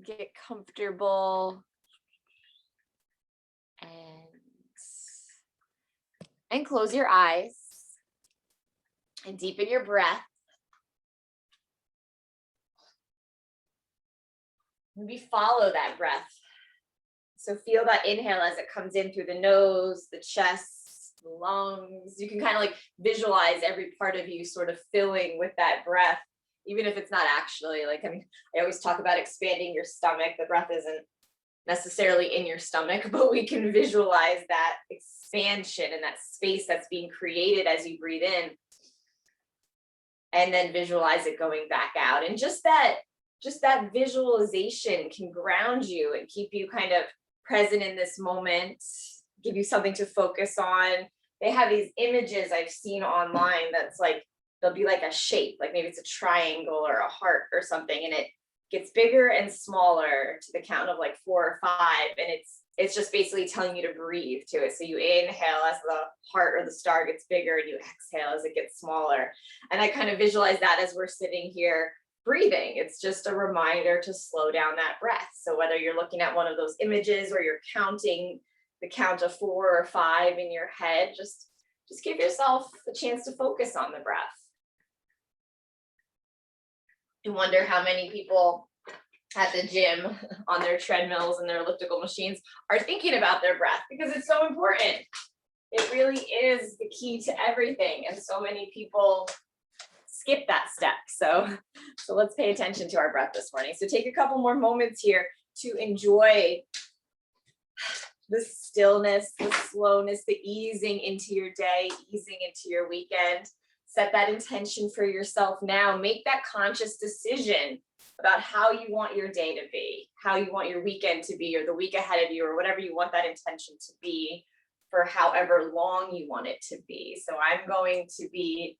get comfortable, and close your eyes and deepen your breath. Maybe follow that breath. So feel that inhale as it comes in through the nose, the chest, the lungs. You can kind of like visualize every part of you sort of filling with that breath, even if it's not actually like, I always talk about expanding your stomach. The breath isn't necessarily in your stomach, but we can visualize that expansion and that space that's being created as you breathe in, and then visualize it going back out. And just that visualization can ground you and keep you kind of present in this moment, give you something to focus on. They have these images I've seen online that's like, there'll be like a shape, like maybe it's a triangle or a heart or something, and it gets bigger and smaller to the count of like 4 or 5, and it's just basically telling you to breathe to it. So you inhale as the heart or the star gets bigger, and you exhale as it gets smaller. And I kind of visualize that as we're sitting here breathing. It's just a reminder to slow down that breath. So whether you're looking at one of those images or you're counting the count of 4 or 5 in your head, just give yourself the chance to focus on the breath. I wonder how many people at the gym on their treadmills and their elliptical machines are thinking about their breath, because it's so important. It really is the key to everything. And so many people skip that step. So let's pay attention to our breath this morning. So take a couple more moments here to enjoy the stillness, the slowness, the easing into your day, easing into your weekend. Set that intention for yourself now. Make that conscious decision about how you want your day to be, how you want your weekend to be, or the week ahead of you, or whatever you want that intention to be for however long you want it to be. So I'm going to be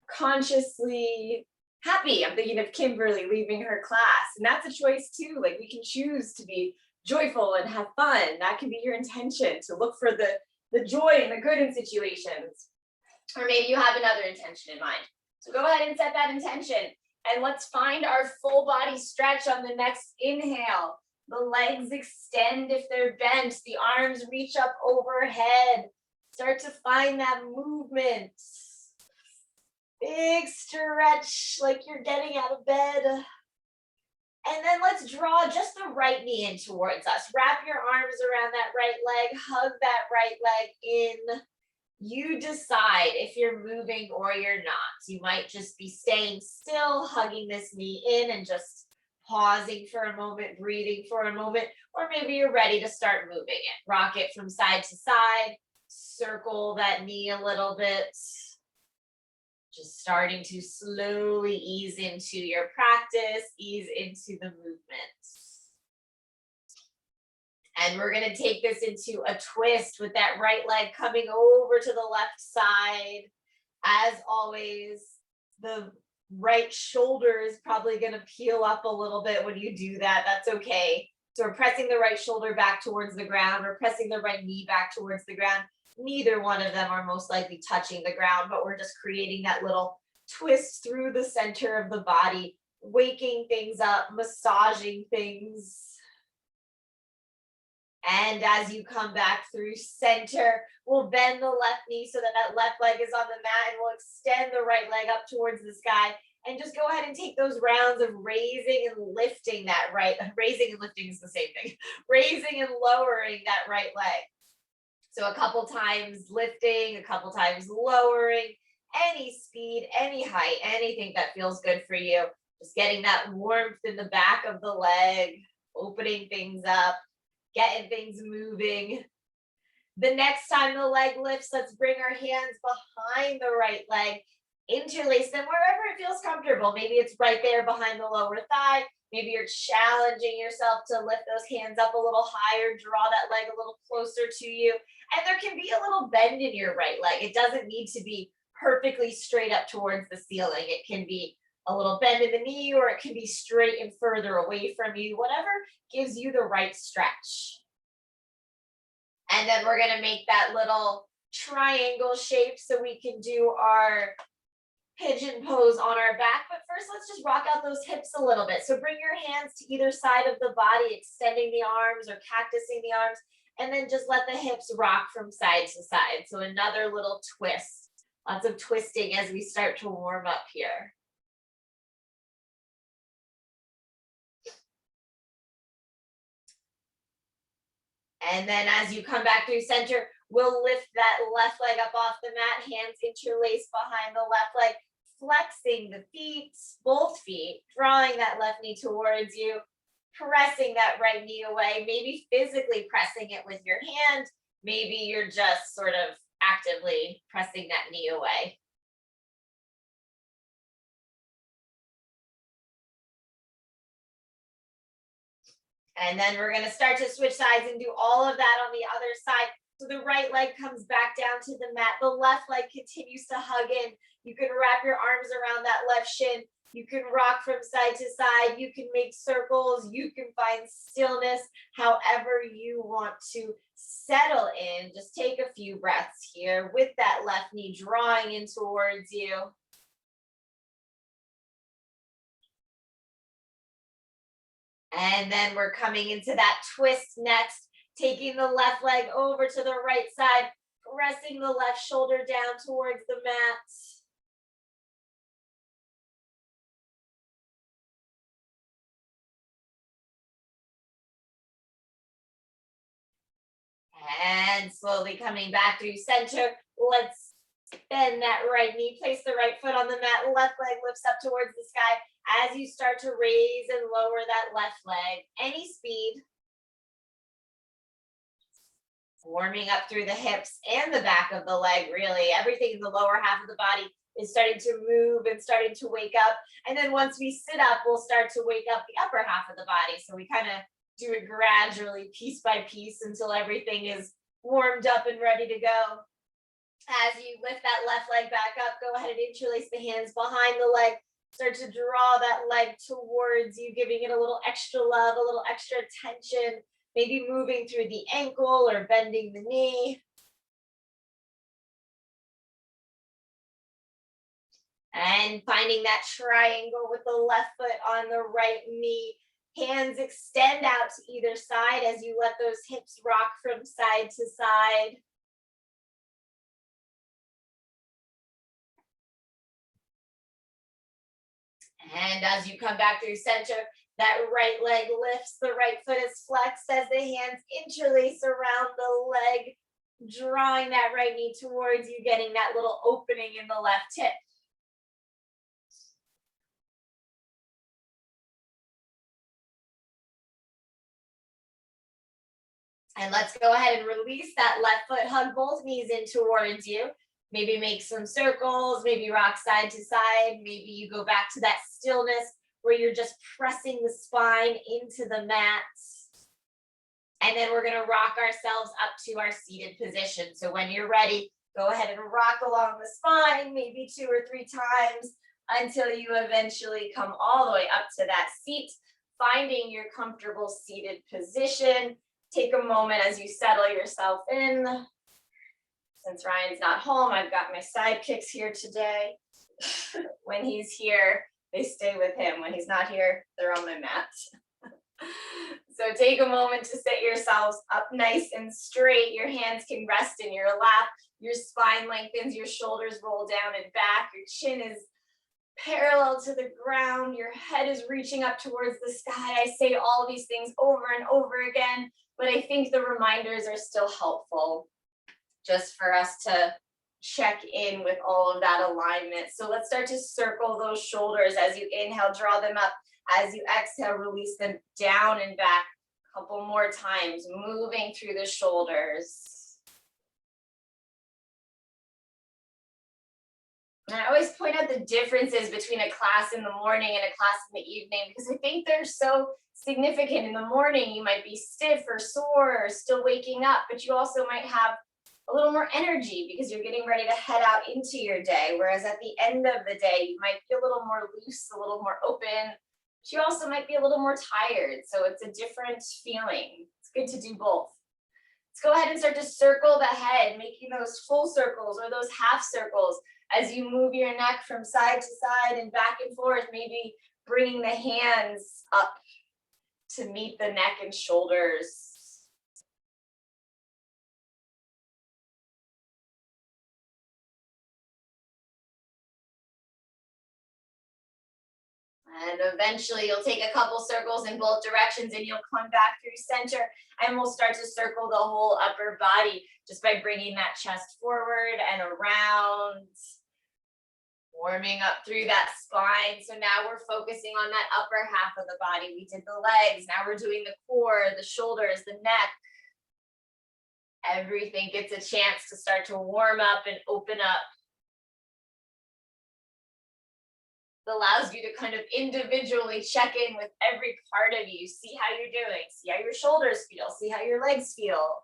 consciously happy. I'm thinking of Kimberly leaving her class, and that's a choice too. Like, we can choose to be joyful and have fun. That can be your intention, to look for the joy and the good in situations. Or maybe you have another intention in mind. So go ahead and set that intention, and let's find our full body stretch on the next inhale. The legs extend if they're bent, the arms reach up overhead. Start to find that movement. Big stretch, like you're getting out of bed. And then let's draw just the right knee in towards us. Wrap your arms around that right leg, hug that right leg in. You decide if you're moving or you're not. You might just be staying still, hugging this knee in and just pausing for a moment, breathing for a moment, or maybe you're ready to start moving it. Rock it from side to side, circle that knee a little bit. Just starting to slowly ease into your practice, ease into the movement. And we're going to take this into a twist with that right leg coming over to the left side. As always, the right shoulder is probably going to peel up a little bit when you do that. That's okay. So we're pressing the right shoulder back towards the ground. We're pressing the right knee back towards the ground. Neither one of them are most likely touching the ground, but we're just creating that little twist through the center of the body, waking things up, massaging things. And as you come back through center, we'll bend the left knee so that that left leg is on the mat, and we'll extend the right leg up towards the sky. And just go ahead and take those rounds of raising and lifting that right. Raising and lifting is the same thing. Raising and lowering that right leg. So a couple times lifting, a couple times lowering, any speed, any height, anything that feels good for you. Just getting that warmth in the back of the leg, opening things up, getting things moving. The next time the leg lifts, let's bring our hands behind the right leg, interlace them wherever it feels comfortable. Maybe it's right there behind the lower thigh. Maybe you're challenging yourself to lift those hands up a little higher, draw that leg a little closer to you. And there can be a little bend in your right leg. It doesn't need to be perfectly straight up towards the ceiling. It can be a little bend in the knee, or it can be straight and further away from you, whatever gives you the right stretch. And then we're going to make that little triangle shape so we can do our pigeon pose on our back, but first let's just rock out those hips a little bit. So bring your hands to either side of the body, extending the arms or cactusing the arms, and then just let the hips rock from side to side. So another little twist, lots of twisting as we start to warm up here. And then as you come back through center, we'll lift that left leg up off the mat, hands interlaced behind the left leg, flexing the feet, both feet, drawing that left knee towards you, pressing that right knee away, maybe physically pressing it with your hand. Maybe you're just sort of actively pressing that knee away. And then we're going to start to switch sides and do all of that on the other side. So the right leg comes back down to the mat. The left leg continues to hug in. You can wrap your arms around that left shin. You can rock from side to side. You can make circles. You can find stillness, however you want to settle in. Just take a few breaths here with that left knee drawing in towards you. And then we're coming into that twist next, taking the left leg over to the right side, pressing the left shoulder down towards the mat. And slowly coming back through center, let's bend that right knee, place the right foot on the mat, left leg lifts up towards the sky. As you start to raise and lower that left leg, any speed. Warming up through the hips and the back of the leg, really. Everything in the lower half of the body is starting to move and starting to wake up. And then once we sit up, we'll start to wake up the upper half of the body. So we kind of do it gradually, piece by piece, until everything is warmed up and ready to go. As you lift that left leg back up, go ahead and interlace the hands behind the leg. Start to draw that leg towards you, giving it a little extra love, a little extra attention, maybe moving through the ankle or bending the knee. And finding that triangle with the left foot on the right knee. Hands extend out to either side as you let those hips rock from side to side. And as you come back through center, that right leg lifts, the right foot is flexed as the hands interlace around the leg, drawing that right knee towards you, getting that little opening in the left hip. And let's go ahead and release that left foot, hug both knees in towards you. Maybe make some circles, maybe rock side to side. Maybe you go back to that stillness where you're just pressing the spine into the mat. And then we're gonna rock ourselves up to our seated position. So when you're ready, go ahead and rock along the spine, maybe 2 or 3 times until you eventually come all the way up to that seat, finding your comfortable seated position. Take a moment as you settle yourself in. Since Ryan's not home, I've got my sidekicks here today. When he's here, they stay with him. When he's not here, they're on my mat. So take a moment to sit yourselves up nice and straight. Your hands can rest in your lap. Your spine lengthens, your shoulders roll down and back. Your chin is parallel to the ground. Your head is reaching up towards the sky. I say all these things over and over again, but I think the reminders are still helpful just for us to check in with all of that alignment. So let's start to circle those shoulders as you inhale, draw them up. As you exhale, release them down and back. A couple more times, moving through the shoulders. And I always point out the differences between a class in the morning and a class in the evening, because I think they're so significant. In the morning, you might be stiff or sore or still waking up, but you also might have a little more energy because you're getting ready to head out into your day. Whereas at the end of the day, you might be a little more loose, a little more open, but you also might be a little more tired. So it's a different feeling. It's good to do both. Let's go ahead and start to circle the head, making those full circles or those half circles as you move your neck from side to side and back and forth, maybe bringing the hands up to meet the neck and shoulders. And eventually you'll take a couple circles in both directions and you'll come back through center and we'll start to circle the whole upper body just by bringing that chest forward and around, warming up through that spine. So now we're focusing on that upper half of the body. We did the legs, now we're doing the core, the shoulders, the neck. Everything gets a chance to start to warm up and open up. It allows you to kind of individually check in with every part of you, see how you're doing, see how your shoulders feel, see how your legs feel.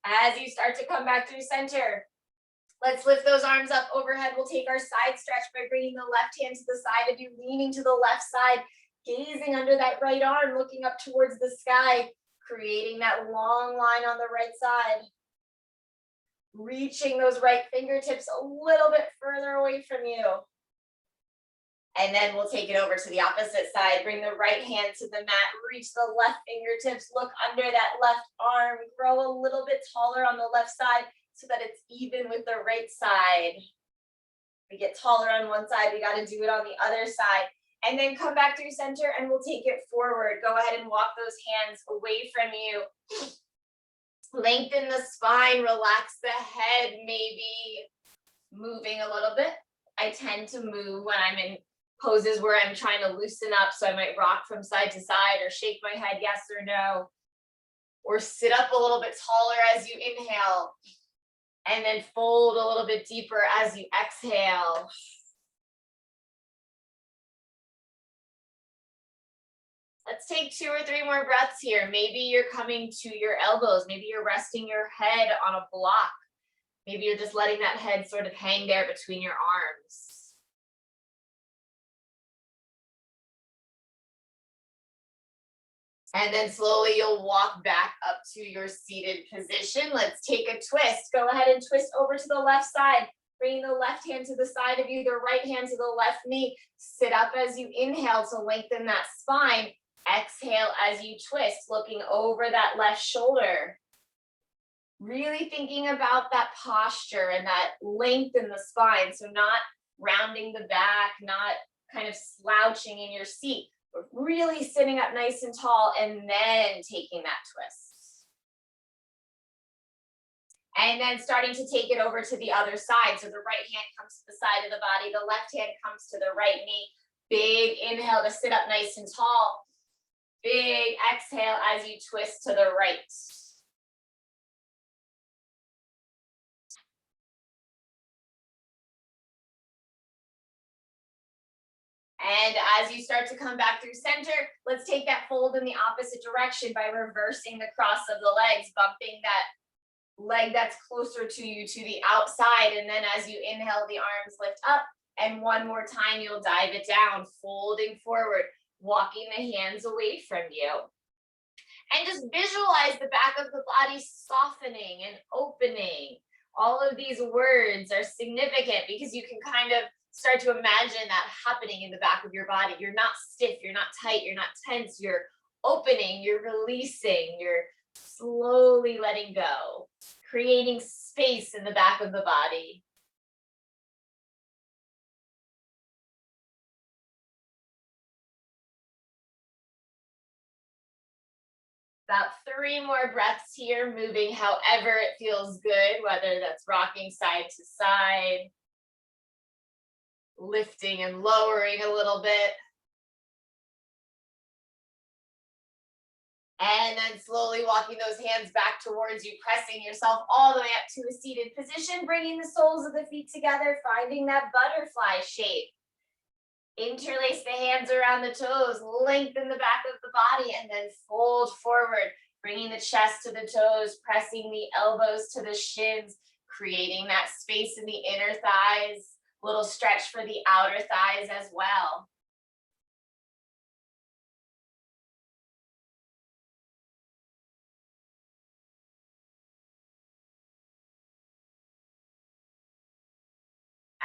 As you start to come back through center, let's lift those arms up overhead. We'll take our side stretch by bringing the left hand to the side of you, leaning to the left side, gazing under that right arm, looking up towards the sky, creating that long line on the right side. Reaching those right fingertips a little bit further away from you. And then we'll take it over to the opposite side. Bring the right hand to the mat, reach the left fingertips, look under that left arm, grow a little bit taller on the left side so that it's even with the right side. We get taller on one side, we got to do it on the other side. And then come back through center and we'll take it forward. Go ahead and walk those hands away from you. Lengthen the spine, relax the head, maybe moving a little bit. I tend to move when I'm in poses where I'm trying to loosen up. So I might rock from side to side or shake my head yes or no. Or sit up a little bit taller as you inhale. And then fold a little bit deeper as you exhale. Let's take 2 or 3 more breaths here. Maybe you're coming to your elbows. Maybe you're resting your head on a block. Maybe you're just letting that head sort of hang there between your arms. And then slowly you'll walk back up to your seated position. Let's take a twist. Go ahead and twist over to the left side. Bringing the left hand to the side of you, the right hand to the left knee. Sit up as you inhale to lengthen that spine. Exhale as you twist, looking over that left shoulder. Really thinking about that posture and that length in the spine. So not rounding the back, not kind of slouching in your seat, but really sitting up nice and tall and then taking that twist. And then starting to take it over to the other side. So the right hand comes to the side of the body, the left hand comes to the right knee. Big inhale to sit up nice and tall. Big exhale as you twist to the right. And as you start to come back through center, let's take that fold in the opposite direction by reversing the cross of the legs, bumping that leg that's closer to you to the outside. And then as you inhale, the arms lift up. And one more time, you'll dive it down, folding forward, walking the hands away from you. And just visualize the back of the body softening and opening. All of these words are significant because you can kind of start to imagine that happening in the back of your body. You're not stiff, you're not tight, you're not tense, you're opening, you're releasing, you're slowly letting go, creating space in the back of the body. About 3 more breaths here, moving however it feels good, whether that's rocking side to side, lifting and lowering a little bit. And then slowly walking those hands back towards you, pressing yourself all the way up to a seated position, bringing the soles of the feet together, finding that butterfly shape. Interlace the hands around the toes, lengthen the back of the body, and then fold forward, bringing the chest to the toes, pressing the elbows to the shins, creating that space in the inner thighs, little stretch for the outer thighs as well.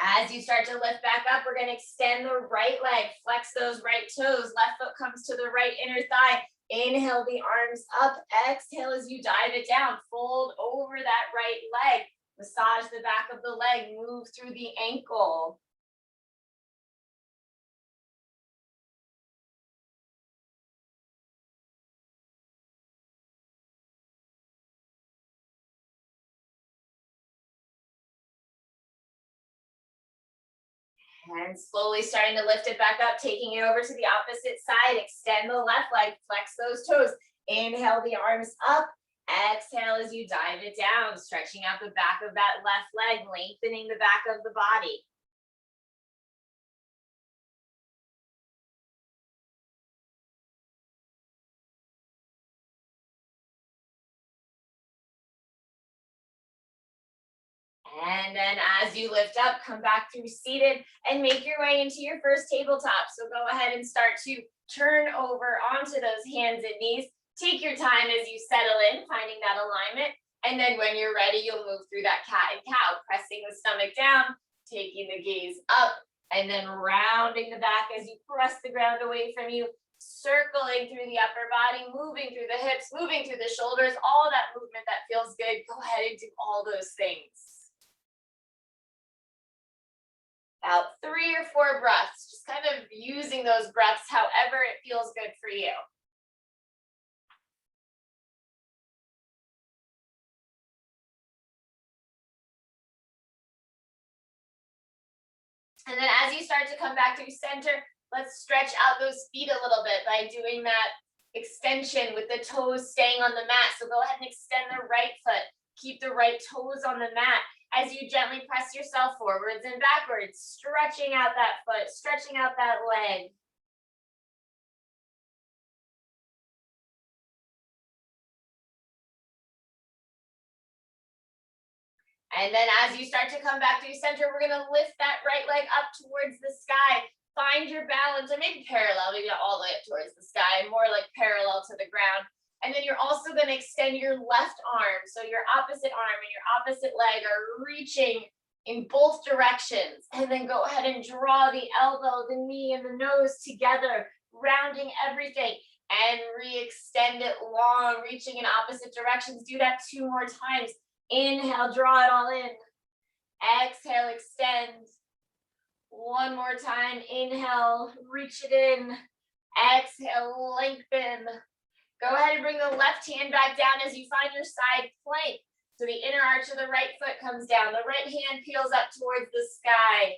As you start to lift back up, we're going to extend the right leg, flex those right toes. Left foot comes to the right inner thigh. Inhale the arms up. Exhale as you dive it down. Fold over that right leg. Massage the back of the leg. Move through the ankle. And slowly starting to lift it back up, taking it over to the opposite side. Extend the left leg, flex those toes. Inhale the arms up. Exhale as you dive it down, stretching out the back of that left leg, lengthening the back of the body. And then as you lift up, come back through seated and make your way into your first tabletop. So go ahead and start to turn over onto those hands and knees. Take your time as you settle in, finding that alignment. And then when you're ready, you'll move through that cat and cow, pressing the stomach down, taking the gaze up, and then rounding the back as you press the ground away from you, circling through the upper body, moving through the hips, moving through the shoulders, all that movement that feels good. Go ahead and do all those things. About 3 or 4 breaths, just kind of using those breaths however it feels good for you. And then as you start to come back through center, let's stretch out those feet a little bit by doing that extension with the toes staying on the mat. So go ahead and extend the right foot. Keep the right toes on the mat as you gently press yourself forwards and backwards, stretching out that foot, stretching out that leg. And then as you start to come back through center, we're gonna lift that right leg up towards the sky. Find your balance, or maybe parallel, maybe not all the way up towards the sky, more like parallel to the ground. And then you're also gonna extend your left arm. So your opposite arm and your opposite leg are reaching in both directions. And then go ahead and draw the elbow, the knee, and the nose together, rounding everything. And re-extend it long, reaching in opposite directions. Do that 2 more times. Inhale, draw it all in. Exhale, extend. 1 more time. Inhale, reach it in. Exhale, lengthen. Go ahead and bring the left hand back down as you find your side plank. So the inner arch of the right foot comes down. The right hand peels up towards the sky.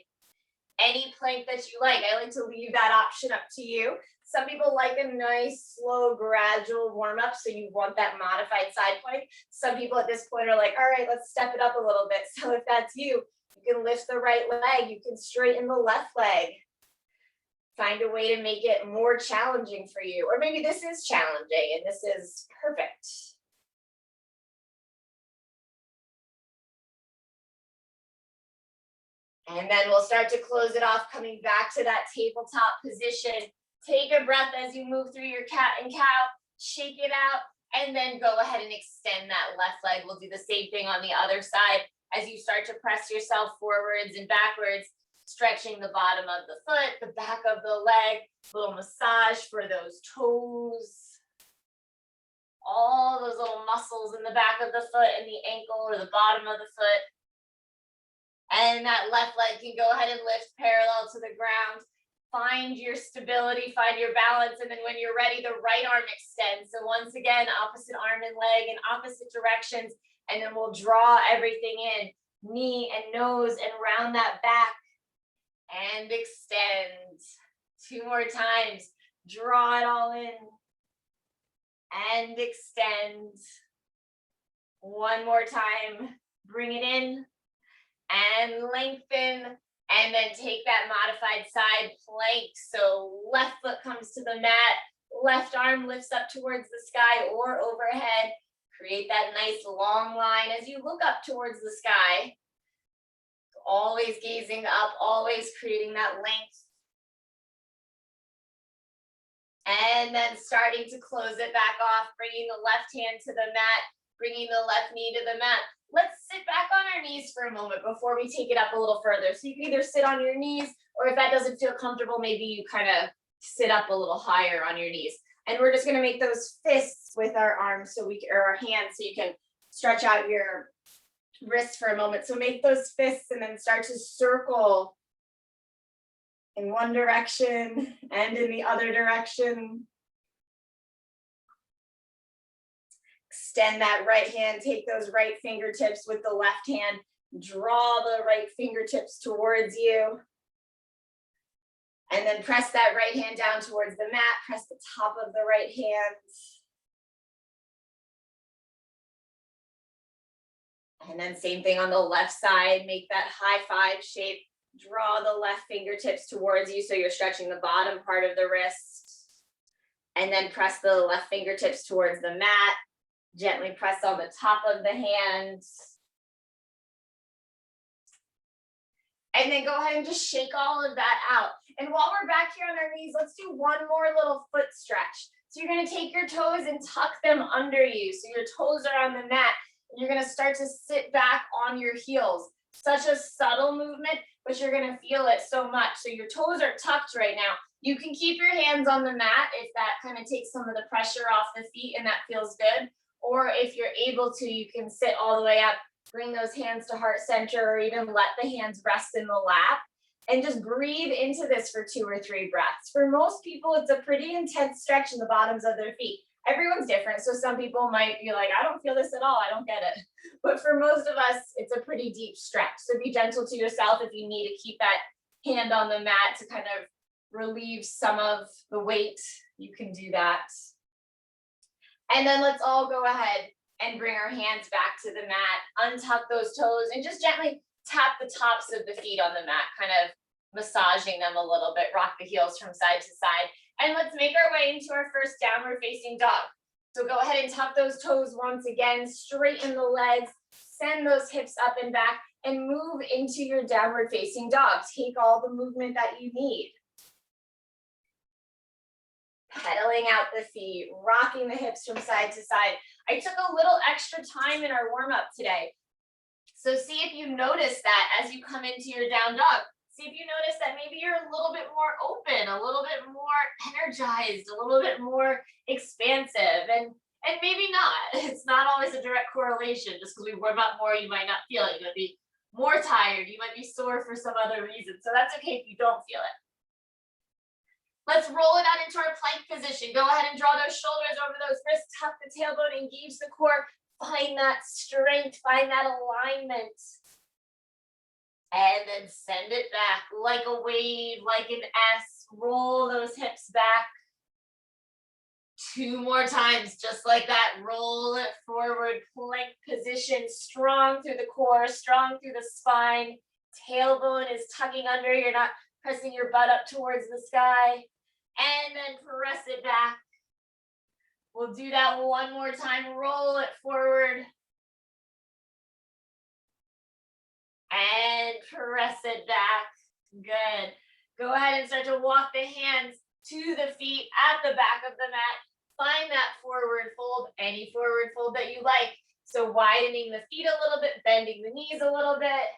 Any plank that you like. I like to leave that option up to you. Some people like a nice, slow, gradual warm up. So you want that modified side plank. Some people at this point are like, all right, let's step it up a little bit. So if that's you, you can lift the right leg. You can straighten the left leg. Find a way to make it more challenging for you. Or maybe this is challenging and this is perfect. And then we'll start to close it off, coming back to that tabletop position. Take a breath as you move through your cat and cow, shake it out, and then go ahead and extend that left leg. We'll do the same thing on the other side as you start to press yourself forwards and backwards, stretching the bottom of the foot, the back of the leg, a little massage for those toes, all those little muscles in the back of the foot and the ankle or the bottom of the foot. And that left leg can go ahead and lift parallel to the ground. Find your stability, find your balance, and then when you're ready, the right arm extends. So once again, opposite arm and leg in opposite directions, and then we'll draw everything in, knee and nose, and round that back, and extend. 2 more times, draw it all in, and extend. 1 more time, bring it in, and lengthen, and then take that modified side plank. So left foot comes to the mat, left arm lifts up towards the sky or overhead. Create that nice long line as you look up towards the sky. Always gazing up, always creating that length. And then starting to close it back off, bringing the left hand to the mat, bringing the left knee to the mat. Let's sit back on our knees for a moment before we take it up a little further. So you can either sit on your knees, or if that doesn't feel comfortable, maybe you kind of sit up a little higher on your knees. And we're just gonna make those fists with our arms or our hands, so you can stretch out your wrists for a moment. So make those fists and then start to circle in one direction and in the other direction. Extend that right hand, take those right fingertips with the left hand, draw the right fingertips towards you. And then press that right hand down towards the mat, press the top of the right hand. And then same thing on the left side, make that high five shape, draw the left fingertips towards you so you're stretching the bottom part of the wrist. And then press the left fingertips towards the mat, gently press on the top of the hand. And then go ahead and just shake all of that out. And while we're back here on our knees, let's do one more little foot stretch. So you're gonna take your toes and tuck them under you. So your toes are on the mat. And you're gonna start to sit back on your heels. Such a subtle movement, but you're gonna feel it so much. So your toes are tucked right now. You can keep your hands on the mat if that kind of takes some of the pressure off the feet and that feels good. Or if you're able to, you can sit all the way up, bring those hands to heart center, or even let the hands rest in the lap. And just breathe into this for 2 or 3 breaths. For most people, it's a pretty intense stretch in the bottoms of their feet. Everyone's different. So some people might be like, I don't feel this at all. I don't get it. But for most of us, it's a pretty deep stretch. So be gentle to yourself. If you need to keep that hand on the mat to kind of relieve some of the weight, you can do that. And then let's all go ahead and bring our hands back to the mat, untuck those toes, and just gently tap the tops of the feet on the mat, kind of massaging them a little bit, rock the heels from side to side. And let's make our way into our first downward facing dog. So go ahead and tuck those toes once again, straighten the legs, send those hips up and back, and move into your downward facing dog. Take all the movement that you need. Pedaling out the feet, rocking the hips from side to side. I took a little extra time in our warm-up today. So see if you notice that as you come into your down dog. See if you notice that maybe you're a little bit more open, a little bit more energized, a little bit more expansive, and maybe not. It's not always a direct correlation. Just because we warm up more, you might not feel it. You might be more tired. You might be sore for some other reason. So that's okay if you don't feel it. Let's roll it out into our plank position. Go ahead and draw those shoulders over those wrists, tuck the tailbone, engage the core. Find that strength, find that alignment. And then send it back like a wave, like an S. Roll those hips back. 2 more times, just like that. Roll it forward, plank position, strong through the core, strong through the spine. Tailbone is tugging under. You're not pressing your butt up towards the sky. And then press it back. We'll do that one more time. Roll it forward. And press it back. Good. Go ahead and start to walk the hands to the feet at the back of the mat. Find that forward fold, any forward fold that you like. So widening the feet a little bit, bending the knees a little bit,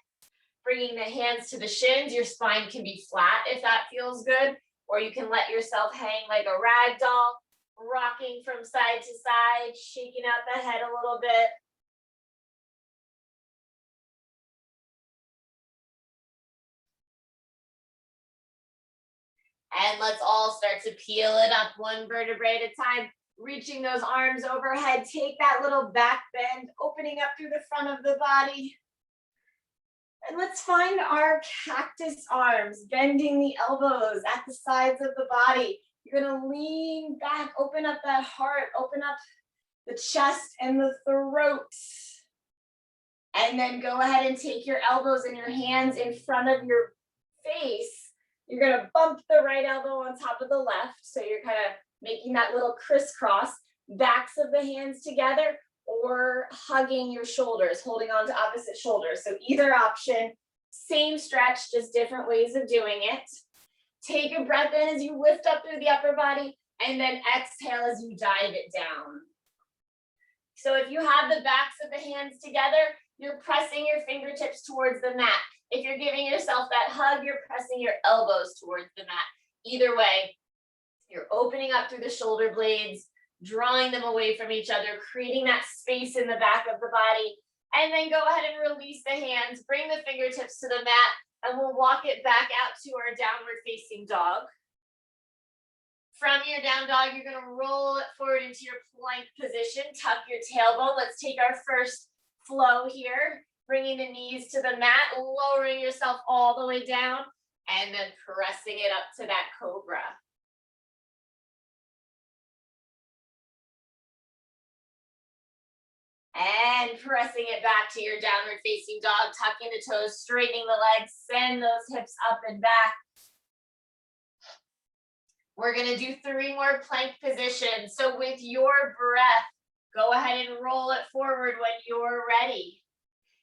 bringing the hands to the shins. Your spine can be flat if that feels good, or you can let yourself hang like a rag doll, rocking from side to side, shaking out the head a little bit. And let's all start to peel it up one vertebrae at a time, reaching those arms overhead. Take that little back bend, opening up through the front of the body. And let's find our cactus arms, bending the elbows at the sides of the body. You're gonna lean back, open up that heart, open up the chest and the throat. And then go ahead and take your elbows and your hands in front of your face. You're gonna bump the right elbow on top of the left. So you're kind of making that little crisscross, backs of the hands together, or hugging your shoulders, holding on to opposite shoulders. So either option, same stretch, just different ways of doing it. Take a breath in as you lift up through the upper body, and then exhale as you dive it down. So if you have the backs of the hands together, you're pressing your fingertips towards the mat. If you're giving yourself that hug, you're pressing your elbows towards the mat. Either way, you're opening up through the shoulder blades, drawing them away from each other, creating that space in the back of the body. And then go ahead and release the hands, bring the fingertips to the mat, and we'll walk it back out to our downward facing dog. From your down dog, you're gonna roll it forward into your plank position, tuck your tailbone. Let's take our first flow here, bringing the knees to the mat, lowering yourself all the way down, and then pressing it up to that cobra. And pressing it back to your downward facing dog, tucking the toes, straightening the legs, send those hips up and back. We're gonna do 3 more plank positions. So with your breath, go ahead and roll it forward when you're ready.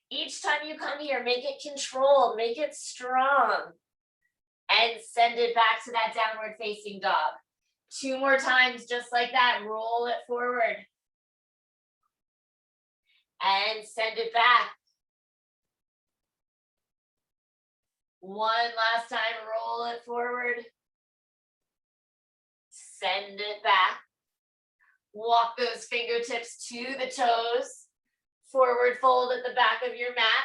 Each time you come here, make it controlled, make it strong, and send it back to that downward facing dog. 2 more times, just like that, roll it forward. And send it back. 1 last time, roll it forward. Send it back. Walk those fingertips to the toes. Forward fold at the back of your mat.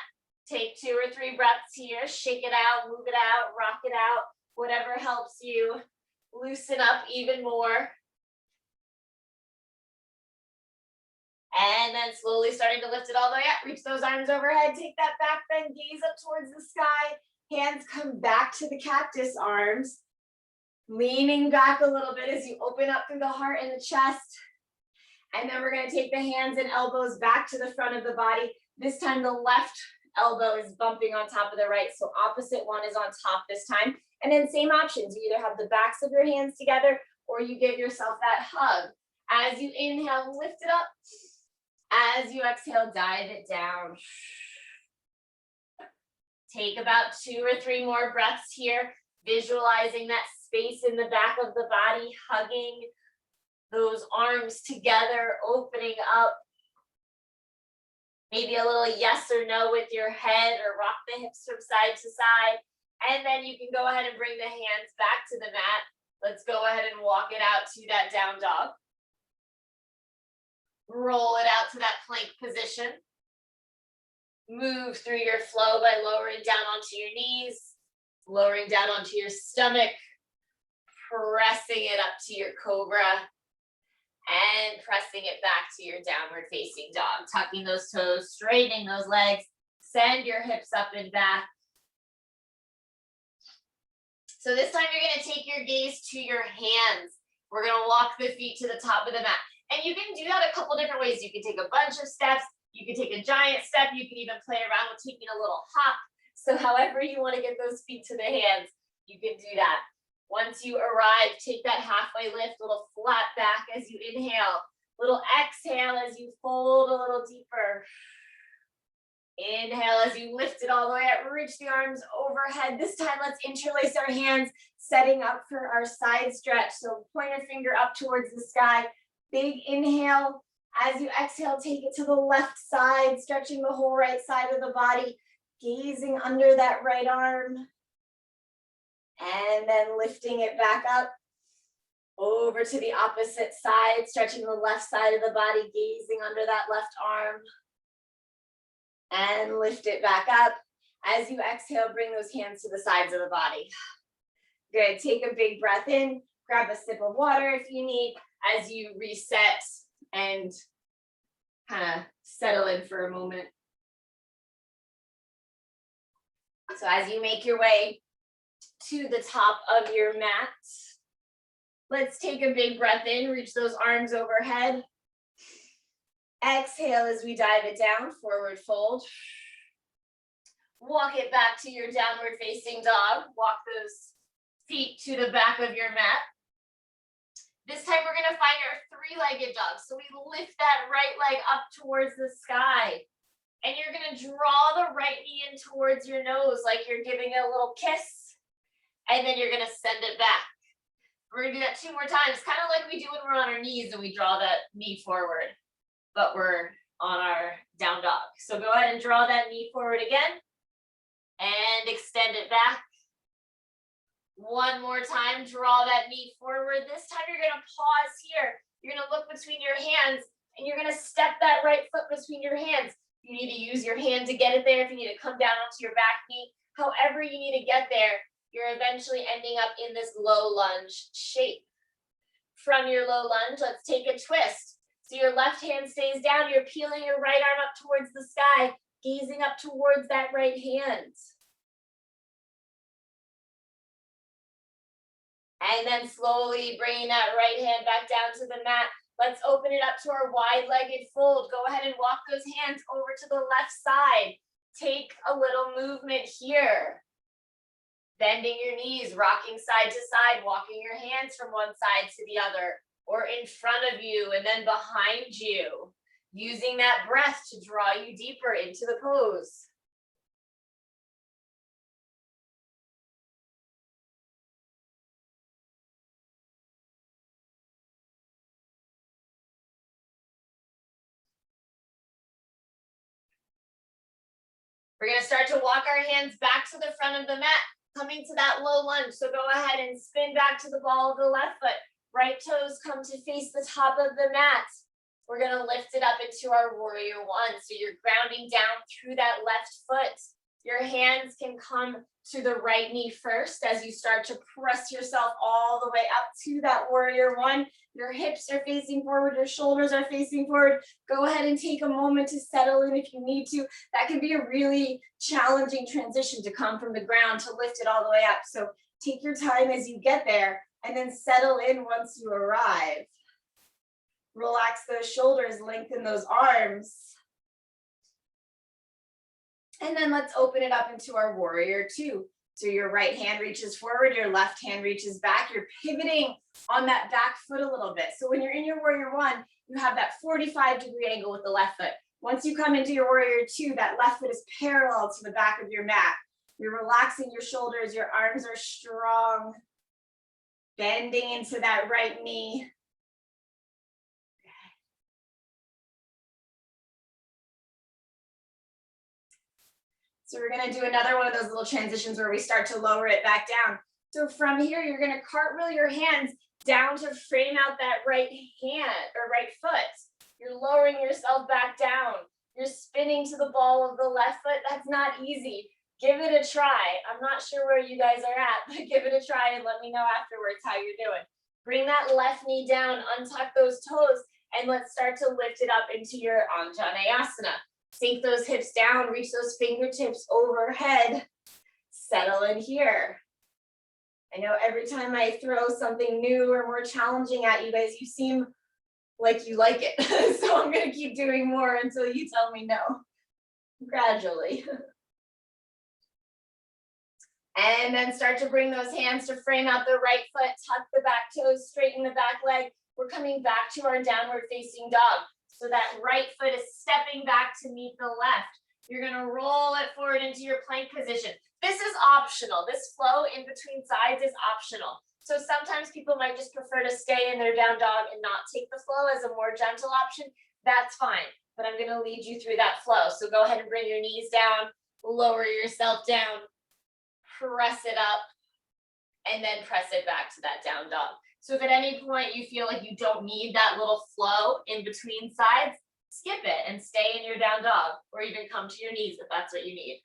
Take 2 or 3 breaths here. Shake it out, move it out, rock it out. Whatever helps you loosen up even more. And then slowly starting to lift it all the way up. Reach those arms overhead. Take that back bend, gaze up towards the sky. Hands come back to the cactus arms. Leaning back a little bit as you open up through the heart and the chest. And then we're going to take the hands and elbows back to the front of the body. This time the left elbow is bumping on top of the right. So opposite one is on top this time. And then same options. You either have the backs of your hands together or you give yourself that hug. As you inhale, lift it up. As you exhale, dive it down. Take about 2 or 3 more breaths here, visualizing that space in the back of the body, hugging those arms together, opening up. Maybe a little yes or no with your head, or rock the hips from side to side. And then you can go ahead and bring the hands back to the mat. Let's go ahead and walk it out to that down dog. Roll it out to that plank position. Move through your flow by lowering down onto your knees, lowering down onto your stomach, pressing it up to your cobra, and pressing it back to your downward facing dog. Tucking those toes, straightening those legs, send your hips up and back. So this time you're gonna take your gaze to your hands. We're gonna walk the feet to the top of the mat. And you can do that a couple different ways. You can take a bunch of steps. You can take a giant step. You can even play around with taking a little hop. So however you want to get those feet to the hands, you can do that. Once you arrive, take that halfway lift, little flat back as you inhale, little exhale as you fold a little deeper. Inhale as you lift it all the way up, reach the arms overhead. This time, let's interlace our hands, setting up for our side stretch. So pointer finger up towards the sky. Big inhale. As you exhale, take it to the left side, stretching the whole right side of the body, gazing under that right arm. And then lifting it back up over to the opposite side, stretching the left side of the body, gazing under that left arm. And lift it back up. As you exhale, bring those hands to the sides of the body. Good, take a big breath in, grab a sip of water if you need, as you reset and kind of settle in for a moment. So as you make your way to the top of your mat, let's take a big breath in, reach those arms overhead. Exhale as we dive it down, forward fold. Walk it back to your downward facing dog. Walk those feet to the back of your mat. This time we're gonna find our 3-legged dog. So we lift that right leg up towards the sky. And you're gonna draw the right knee in towards your nose like you're giving it a little kiss. And then you're gonna send it back. We're gonna do that 2 more times, kind of like we do when we're on our knees and we draw that knee forward. but we're on our down dog. So go ahead and draw that knee forward again and extend it back. One more time, draw that knee forward. This time you're gonna pause here. You're gonna look between your hands and you're gonna step that right foot between your hands. You need to use your hand to get it there. If you need to come down onto your back knee, however you need to get there, you're eventually ending up in this low lunge shape. From your low lunge, let's take a twist. So your left hand stays down, you're peeling your right arm up towards the sky, gazing up towards that right hand. And then slowly bringing that right hand back down to the mat. Let's open it up to our wide-legged fold. Go ahead and walk those hands over to the left side. Take a little movement here. Bending your knees, rocking side to side, walking your hands from one side to the other, or in front of you and then behind you. Using that breath to draw you deeper into the pose. We're going to start to walk our hands back to the front of the mat, coming to that low lunge. So go ahead and spin back to the ball of the left foot. Right toes come to face the top of the mat. We're going to lift it up into our warrior one. So you're grounding down through that left foot. Your hands can come to the right knee first as you start to press yourself all the way up to that warrior one. Your hips are facing forward, your shoulders are facing forward. Go ahead and take a moment to settle in if you need to. That can be a really challenging transition to come from the ground to lift it all the way up. So take your time as you get there and then settle in once you arrive. Relax those shoulders, lengthen those arms. And then let's open it up into our warrior two. So your right hand reaches forward, your left hand reaches back. You're pivoting on that back foot a little bit. So when you're in your warrior one, you have that 45-degree angle with the left foot. Once you come into your warrior two, that left foot is parallel to the back of your mat. You're relaxing your shoulders, your arms are strong. Bending into that right knee. So we're going to do another one of those little transitions where we start to lower it back down. So from here, you're going to cartwheel your hands down to frame out that right hand or right foot. You're lowering yourself back down. You're spinning to the ball of the left foot. That's not easy. Give it a try. I'm not sure where you guys are at, but give it a try and let me know afterwards how you're doing. Bring that left knee down, untuck those toes, and let's start to lift it up into your Anjaneyasana. Sink those hips down, reach those fingertips overhead. Settle in here. I know every time I throw something new or more challenging at you guys, you seem like you like it. So I'm going to keep doing more until you tell me no, gradually. And then start to bring those hands to frame out the right foot, tuck the back toes, straighten the back leg. We're coming back to our downward facing dog. So that right foot is stepping back to meet the left. You're going to roll it forward into your plank position. This is optional. This flow in between sides is optional. So sometimes people might just prefer to stay in their down dog and not take the flow as a more gentle option. That's fine, but I'm going to lead you through that flow. So go ahead and bring your knees down, lower yourself down, press it up, and then press it back to that down dog. So if at any point you feel like you don't need that little flow in between sides, skip it and stay in your down dog, or even come to your knees if that's what you need.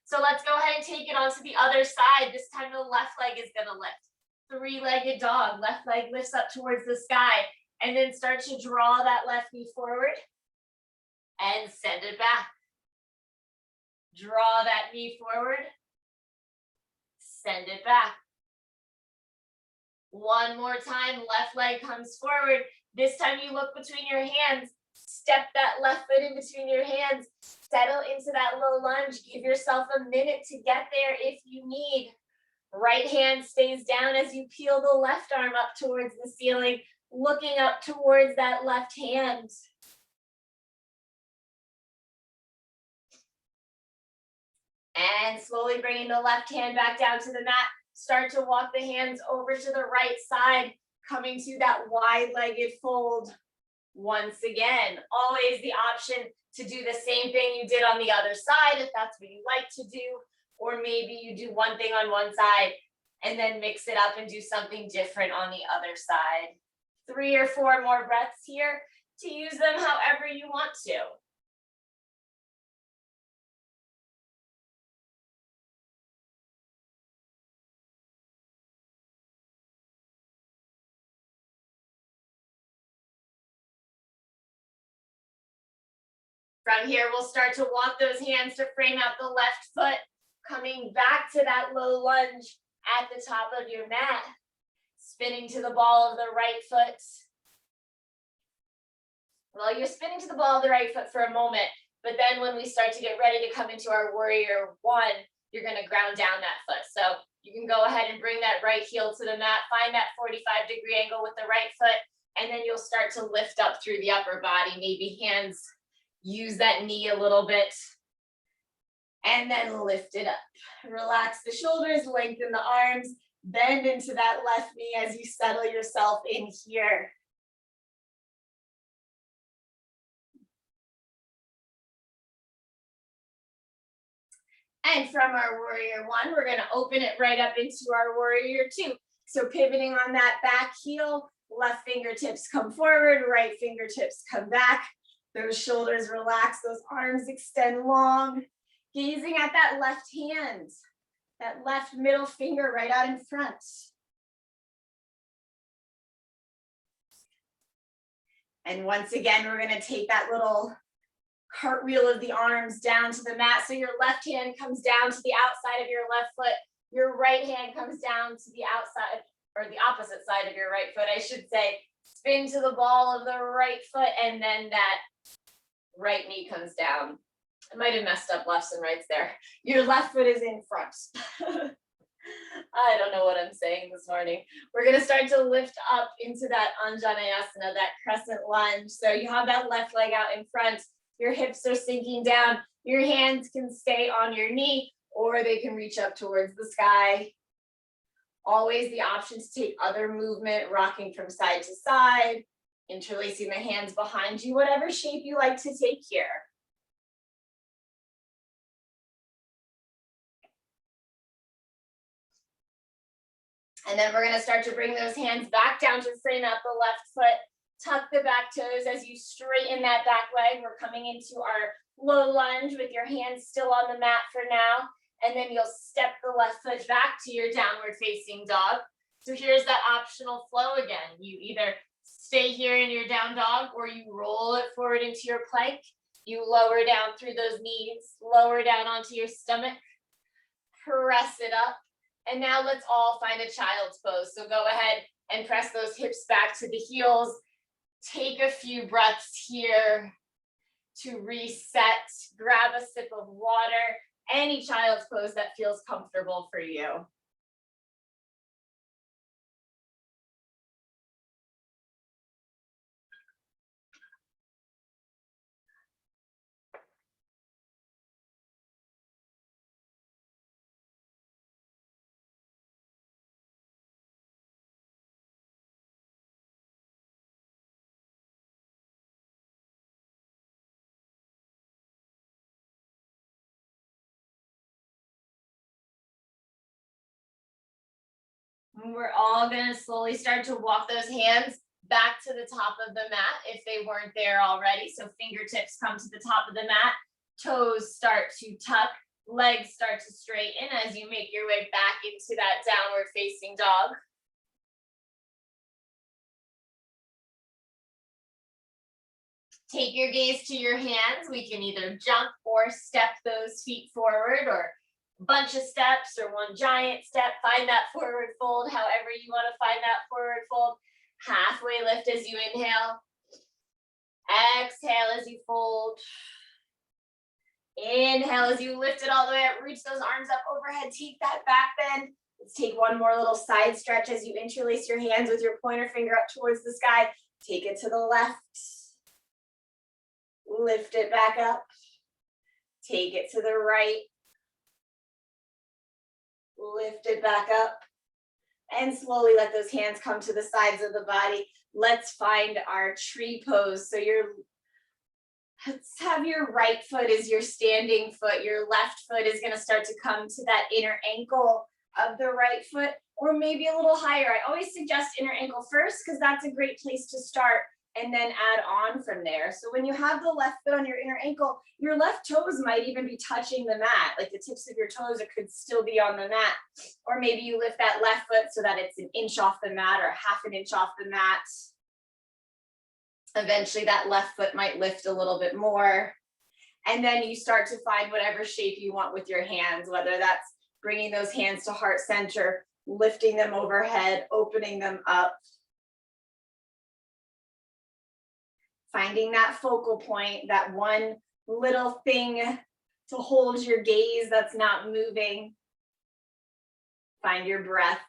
So let's go ahead and take it onto the other side. This time the left leg is going to lift. Three-legged dog, left leg lifts up towards the sky, and then start to draw that left knee forward and send it back. Draw that knee forward, send it back. One more time, left leg comes forward. This time you look between your hands, step that left foot in between your hands, settle into that low lunge. Give yourself a minute to get there if you need. Right hand stays down as you peel the left arm up towards the ceiling, looking up towards that left hand. And slowly bringing the left hand back down to the mat. Start to walk the hands over to the right side, coming to that wide-legged fold. Once again, always the option to do the same thing you did on the other side, if that's what you like to do, or maybe you do one thing on one side and then mix it up and do something different on the other side. 3 or 4 more breaths here to use them however you want to. From here, we'll start to walk those hands to frame out the left foot, coming back to that low lunge at the top of your mat, spinning to the ball of the right foot. Well, you're spinning to the ball of the right foot for a moment, but then when we start to get ready to come into our warrior one, you're going to ground down that foot. So you can go ahead and bring that right heel to the mat, find that 45-degree angle with the right foot, and then you'll start to lift up through the upper body, maybe hands, use that knee a little bit, and then lift it up. Relax the shoulders, lengthen the arms, bend into that left knee as you settle yourself in here. And from our warrior one, we're going to open it right up into our warrior two. So pivoting on that back heel, left fingertips come forward, right fingertips come back. Those shoulders relax, those arms extend long. Gazing at that left hand, that left middle finger right out in front. And once again, we're going to take that little cartwheel of the arms down to the mat. So your left hand comes down to the outside of your left foot. Your right hand comes down to the outside, or the opposite side of your right foot, I should say. Spin to the ball of the right foot, and then that right knee comes down. I might have messed up lefts and rights there. Your left foot is in front. I don't know what I'm saying this morning. We're going to start to lift up into that Anjaneyasana, that crescent lunge. So you have that left leg out in front. Your hips are sinking down. Your hands can stay on your knee, or they can reach up towards the sky. Always the option to take other movement, rocking from side to side, interlacing the hands behind you, whatever shape you like to take here. And then we're going to start to bring those hands back down to frame out the left foot. Tuck the back toes as you straighten that back leg. We're coming into our low lunge with your hands still on the mat for now. And then you'll step the left foot back to your downward facing dog. So here's that optional flow again. You either stay here in your down dog, or you roll it forward into your plank. You lower down through those knees, lower down onto your stomach, press it up. And now let's all find a child's pose. So go ahead and press those hips back to the heels. Take a few breaths here to reset. Grab a sip of water. Any child's pose that feels comfortable for you. We're all going to slowly start to walk those hands back to the top of the mat if they weren't there already. So fingertips come to the top of the mat, toes start to tuck, legs start to straighten as you make your way back into that downward facing dog. Take your gaze to your hands. We can either jump or step those feet forward, or bunch of steps or one giant step. Find that forward fold, however you want to find that forward fold. Halfway lift as you inhale. Exhale as you fold. Inhale as you lift it all the way up. Reach those arms up overhead. Take that back bend. Let's take one more little side stretch as you interlace your hands with your pointer finger up towards the sky. Take it to the left. Lift it back up. Take it to the right. Lift it back up. And slowly let those hands come to the sides of the body. let's find our tree pose. So let's have your right foot as your standing foot. Your left foot is going to start to come to that inner ankle of the right foot, or maybe a little higher. I always suggest inner ankle first because that's a great place to start, and then add on from there. So when you have the left foot on your inner ankle, your left toes might even be touching the mat, like the tips of your toes could still be on the mat. Or maybe you lift that left foot so that it's an inch off the mat or half an inch off the mat. Eventually that left foot might lift a little bit more. And then you start to find whatever shape you want with your hands, whether that's bringing those hands to heart center, lifting them overhead, opening them up. Finding that focal point, that one little thing to hold your gaze that's not moving. Find your breath.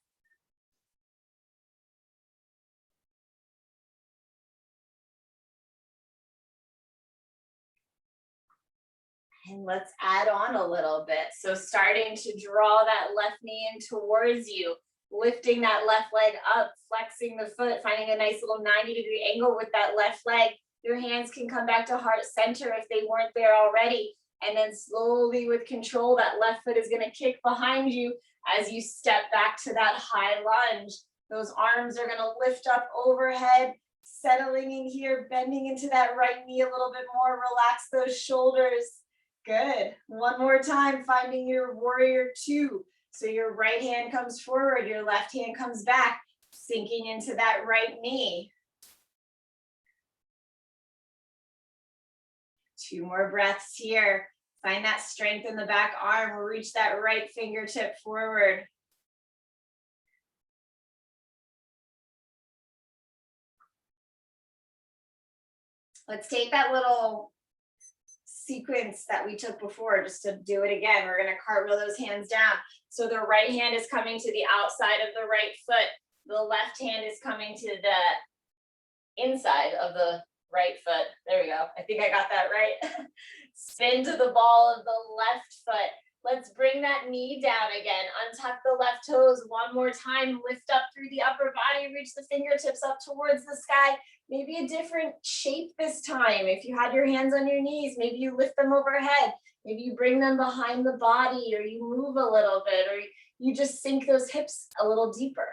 And let's add on a little bit. So starting to draw that left knee in towards you, lifting that left leg up, flexing the foot, finding a nice little 90-degree angle with that left leg. Your hands can come back to heart center if they weren't there already. And then slowly with control, that left foot is going to kick behind you as you step back to that high lunge. Those arms are going to lift up overhead, settling in here, bending into that right knee a little bit more. Relax those shoulders. Good. One more time, finding your warrior two. So your right hand comes forward, your left hand comes back, sinking into that right knee. 2 more breaths here. Find that strength in the back arm. We'll reach that right fingertip forward. Let's take that little sequence that we took before just to do it again. We're going to cartwheel those hands down. So the right hand is coming to the outside of the right foot. The left hand is coming to the inside of the right foot. There we go. I think I got that right. Spin to the ball of the left foot. Let's bring that knee down again. Untuck the left toes one more time. Lift up through the upper body. Reach the fingertips up towards the sky. Maybe a different shape this time. If you had your hands on your knees, maybe you lift them overhead. Maybe you bring them behind the body, or you move a little bit, or you just sink those hips a little deeper.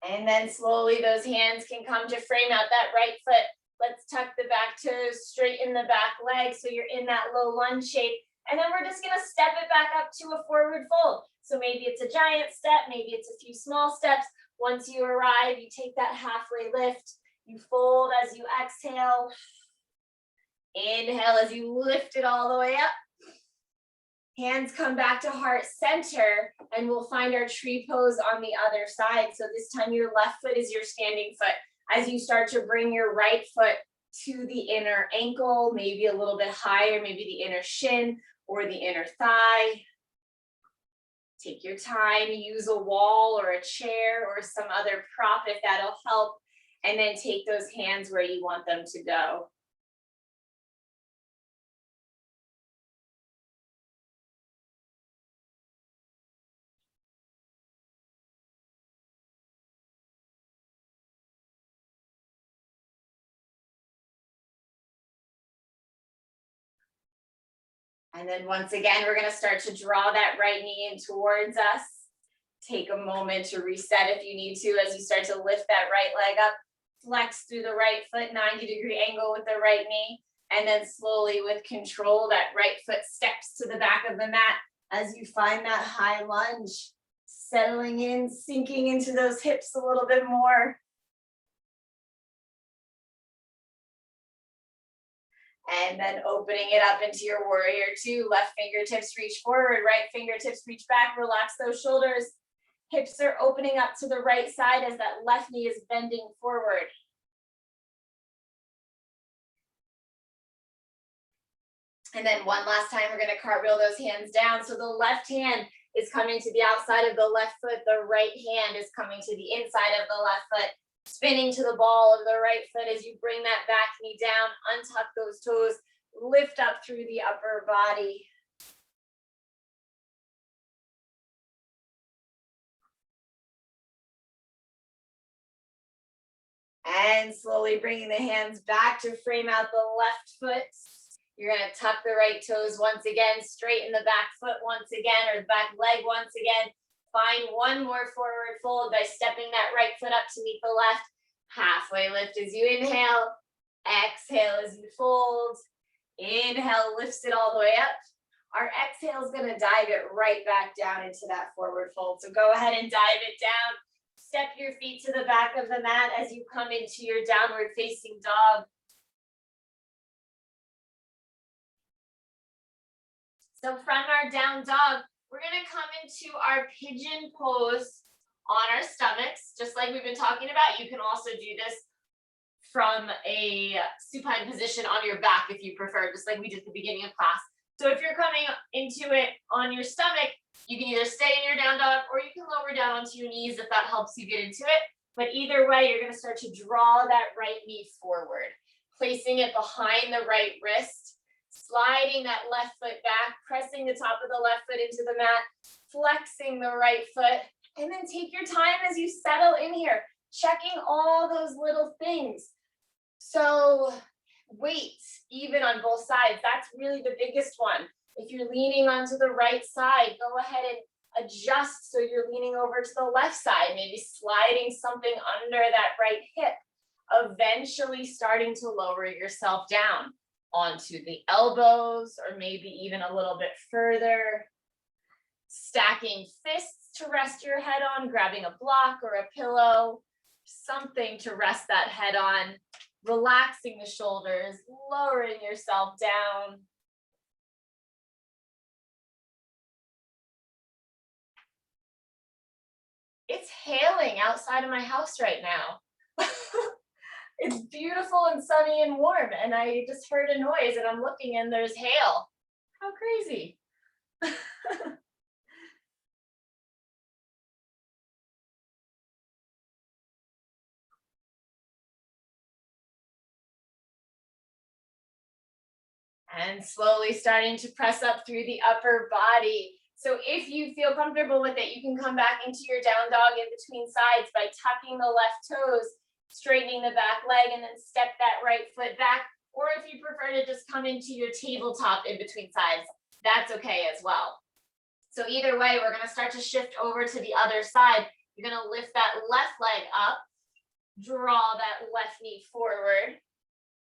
And then slowly those hands can come to frame out that right foot. Let's tuck the back toes, straighten the back leg so you're in that low lunge shape. And then we're just going to step it back up to a forward fold. So maybe it's a giant step, maybe it's a few small steps. Once you arrive, you take that halfway lift. You fold as you exhale. Inhale as you lift it all the way up. Hands come back to heart center, and we'll find our tree pose on the other side. So this time your left foot is your standing foot. As you start to bring your right foot to the inner ankle, maybe a little bit higher, maybe the inner shin or the inner thigh. Take your time, use a wall or a chair or some other prop if that'll help, and then take those hands where you want them to go. And then once again, we're going to start to draw that right knee in towards us. Take a moment to reset if you need to as you start to lift that right leg up. Flex through the right foot, 90-degree angle with the right knee. And then slowly with control, that right foot steps to the back of the mat as you find that high lunge. Settling in, sinking into those hips a little bit more. And then opening it up into your warrior two. Left fingertips reach forward, right fingertips reach back. Relax those shoulders. Hips are opening up to the right side as that left knee is bending forward. And then one last time, we're going to cartwheel those hands down. So the left hand is coming to the outside of the left foot. The right hand is coming to the inside of the left foot. Spinning to the ball of the right foot as you bring that back knee down, untuck those toes, lift up through the upper body. And slowly bringing the hands back to frame out the left foot. You're going to tuck the right toes once again, straighten the back foot once again, or the back leg once again. Find one more forward fold by stepping that right foot up to meet the left. Halfway lift as you inhale. Exhale as you fold. Inhale, lifts it all the way up. Our exhale is going to dive it right back down into that forward fold. So go ahead and dive it down. Step your feet to the back of the mat as you come into your downward facing dog. So from our down dog, we're going to come into our pigeon pose on our stomachs, just like we've been talking about. You can also do this from a supine position on your back if you prefer, just like we did at the beginning of class. So if you're coming into it on your stomach, you can either stay in your down dog or you can lower down onto your knees if that helps you get into it. But either way, you're going to start to draw that right knee forward, placing it behind the right wrist, sliding that left foot back, pressing the top of the left foot into the mat, flexing the right foot, and then take your time as you settle in here, checking all those little things. So weight, even on both sides, that's really the biggest one. If you're leaning onto the right side, go ahead and adjust so you're leaning over to the left side, maybe sliding something under that right hip, eventually starting to lower yourself down onto the elbows or maybe even a little bit further, stacking fists to rest your head on, grabbing a block or a pillow, something to rest that head on, relaxing the shoulders, lowering yourself down. It's hailing outside of my house right now. It's beautiful and sunny and warm, and I just heard a noise and I'm looking and there's hail. How crazy. And slowly starting to press up through the upper body. So if you feel comfortable with it, you can come back into your down dog in between sides by tucking the left toes, straightening the back leg, and then step that right foot back. Or if you prefer to just come into your tabletop in between sides, that's okay as well. So either way, we're gonna start to shift over to the other side. You're gonna lift that left leg up, draw that left knee forward.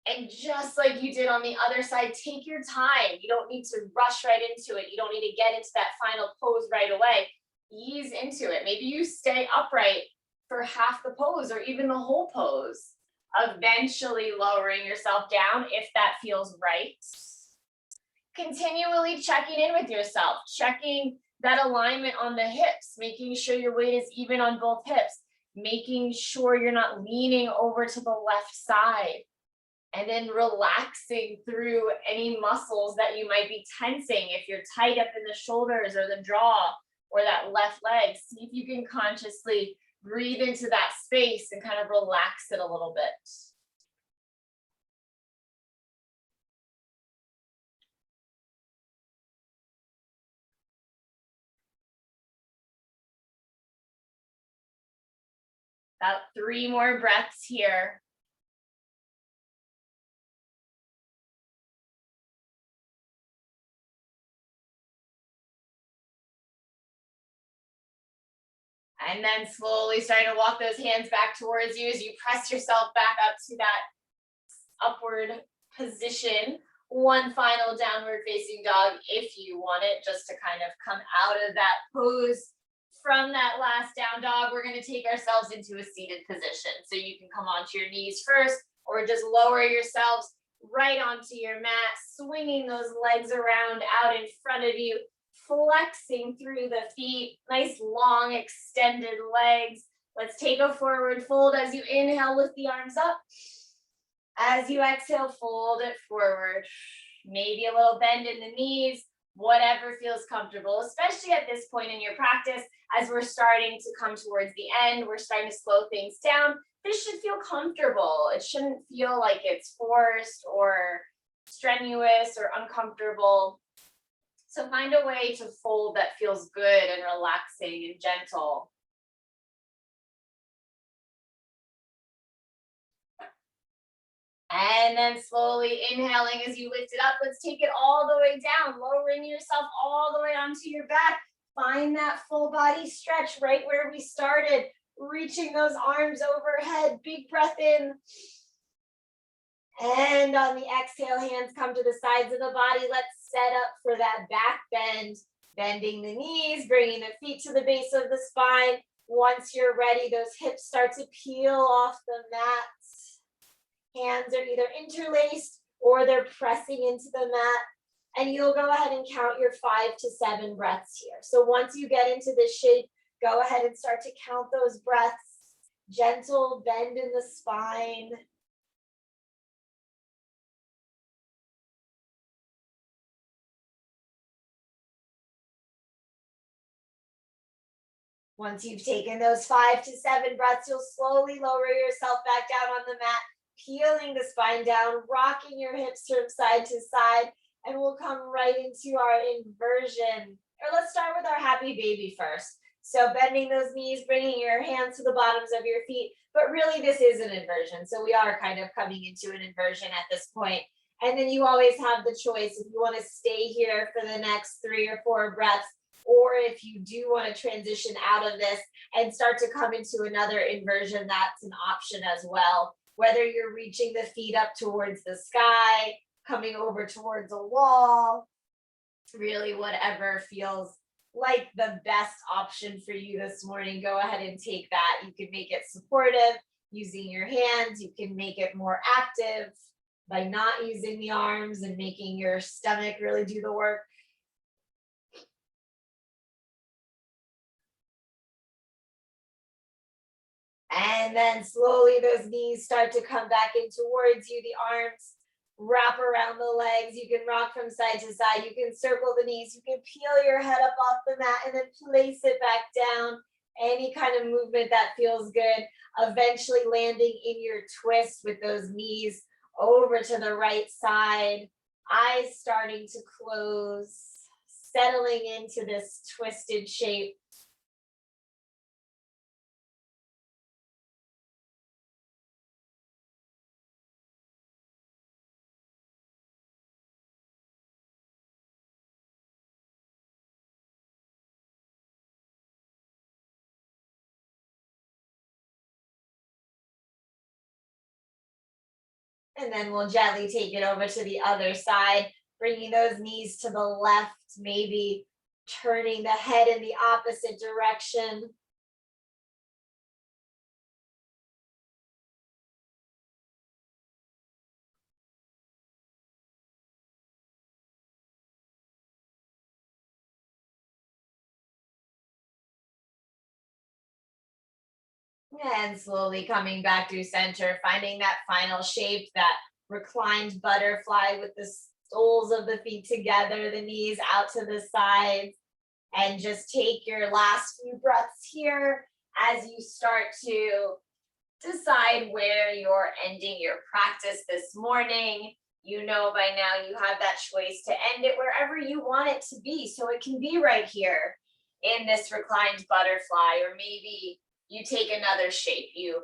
And just like you did on the other side, take your time. You don't need to rush right into it. You don't need to get into that final pose right away. Ease into it. Maybe you stay upright for half the pose or even the whole pose. Eventually lowering yourself down if that feels right. Continually checking in with yourself, checking that alignment on the hips, making sure your weight is even on both hips, making sure you're not leaning over to the left side. And then relaxing through any muscles that you might be tensing. If you're tight up in the shoulders or the jaw or that left leg, see if you can consciously breathe into that space and kind of relax it a little bit. About 3 more breaths here. And then slowly starting to walk those hands back towards you as you press yourself back up to that upward position. One final downward facing dog if you want it, just to kind of come out of that pose. From that last down dog, we're going to take ourselves into a seated position. So you can come onto your knees first or just lower yourselves right onto your mat, swinging those legs around out in front of you, flexing through the feet, nice long extended legs. Let's take a forward fold. As you inhale, lift the arms up. As you exhale, fold it forward. Maybe a little bend in the knees, whatever feels comfortable, especially at this point in your practice. As we're starting to come towards the end, we're starting to slow things down. This should feel comfortable. It shouldn't feel like it's forced or strenuous or uncomfortable. So find a way to fold that feels good and relaxing and gentle. And then slowly inhaling as you lift it up. Let's take it all the way down, lowering yourself all the way onto your back. Find that full body stretch right where we started, reaching those arms overhead. Big breath in. And on the exhale, hands come to the sides of the body. Let's set up for that back bend, bending the knees, bringing the feet to the base of the spine. Once you're ready, those hips start to peel off the mat. Hands are either interlaced or they're pressing into the mat. And you'll go ahead and count your 5 to 7 breaths here. So once you get into this shape, go ahead and start to count those breaths. Gentle bend in the spine. Once you've taken those 5 to 7 breaths, you'll slowly lower yourself back down on the mat, peeling the spine down, rocking your hips from side to side, and we'll come right into our inversion. Or let's start with our happy baby first. So bending those knees, bringing your hands to the bottoms of your feet, but really this is an inversion. So we are kind of coming into an inversion at this point. And then you always have the choice if you want to stay here for the next 3 or 4 breaths, or if you do want to transition out of this and start to come into another inversion, that's an option as well. Whether you're reaching the feet up towards the sky, coming over towards a wall, really whatever feels like the best option for you this morning, go ahead and take that. You can make it supportive using your hands. You can make it more active by not using the arms and making your stomach really do the work. And then slowly those knees start to come back in towards you. The arms wrap around the legs. You can rock from side to side. You can circle the knees. You can peel your head up off the mat and then place it back down. Any kind of movement that feels good. Eventually landing in your twist with those knees over to the right side. Eyes starting to close. Settling into this twisted shape. And then we'll gently take it over to the other side, bringing those knees to the left, maybe turning the head in the opposite direction. And slowly coming back to center, finding that final shape, that reclined butterfly with the soles of the feet together, the knees out to the sides. And just take your last few breaths here as you start to decide where you're ending your practice this morning. You know by now you have that choice to end it wherever you want it to be. So it can be right here in this reclined butterfly, or maybe you take another shape. You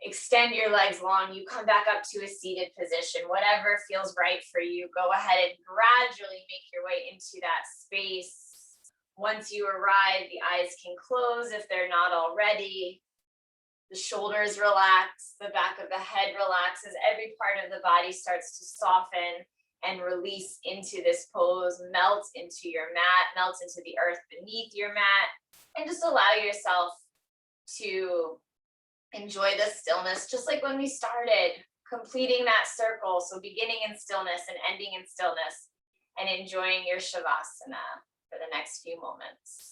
extend your legs long, you come back up to a seated position, whatever feels right for you. Go ahead and gradually make your way into that space. Once you arrive, the eyes can close if they're not already. The shoulders relax, the back of the head relaxes, every part of the body starts to soften and release into this pose, melts into your mat, melts into the earth beneath your mat, and just allow yourself to enjoy the stillness, just like when we started, completing that circle. So beginning in stillness and ending in stillness, and enjoying your shavasana for the next few moments.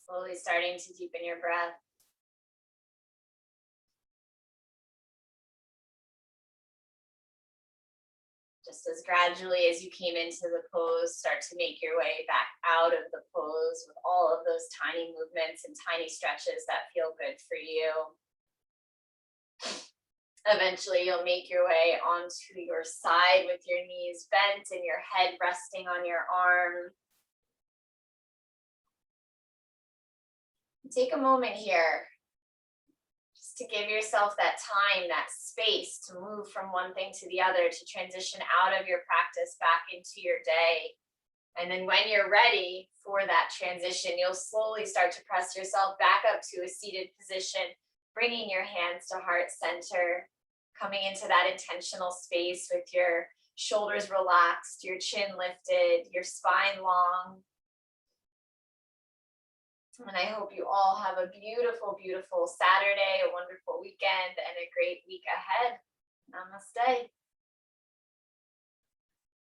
Slowly starting to deepen your breath. Just as gradually as you came into the pose, start to make your way back out of the pose with all of those tiny movements and tiny stretches that feel good for you. Eventually, you'll make your way onto your side with your knees bent and your head resting on your arm. Take a moment here just to give yourself that time, that space to move from one thing to the other, to transition out of your practice back into your day. And then when you're ready for that transition, you'll slowly start to press yourself back up to a seated position, bringing your hands to heart center, coming into that intentional space with your shoulders relaxed, your chin lifted, your spine long. And I hope you all have a beautiful, beautiful Saturday, a wonderful weekend, and a great week ahead. Namaste.